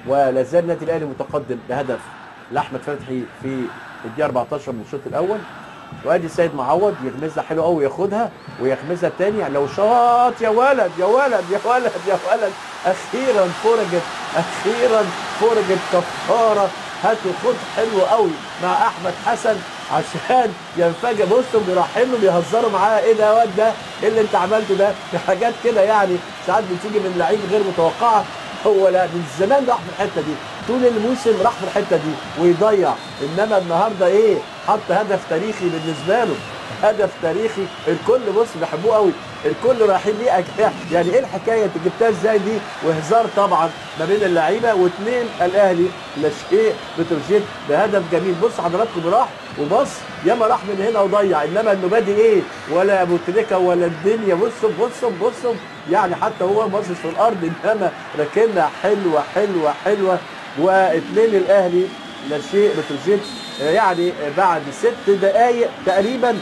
ولا زال النادي الاهلي متقدم بهدف لاحمد فتحي في الدقيقه 14 من الشوط الاول. وادي السيد معوض يغمزها حلو قوي، ياخدها ويغمزها تاني. لو شاط يا ولد يا ولد يا ولد يا ولد، اخيرا فرجت، اخيرا فرجت كفاره. هاتوا خد حلو قوي مع احمد حسن عشان ينفجر. بصوا بيرحموا بيهزروا معاه، ايه ده يا واد ده؟ ايه اللي انت عملته ده؟ في حاجات كده يعني ساعات بتيجي من لعيب غير متوقعه. هو لا من زمان راح في الحته دي، طول الموسم راح في الحته دي ويضيع، انما النهارده ايه؟ حط هدف تاريخي بالنسبه له، هدف تاريخي. الكل بص بيحبوه قوي، الكل رايحين ليه يعني ايه الحكايه؟ انت جبتها ازاي دي؟ وهزار طبعا ما بين اللعيبه. واثنين الاهلي لا شيء بتروجيت بهدف جميل. بص حضراتكم راح وبص ياما راح من هنا وضيع، انما المبادئ ايه؟ ولا ابو تريكه ولا الدنيا. بصوا بصوا بصوا يعني حتى هو باصص في الارض، انما ركنها حلوه حلوه حلوه. واثنين الاهلي لا شيء بتروجيت يعني بعد 6 دقائق تقريبا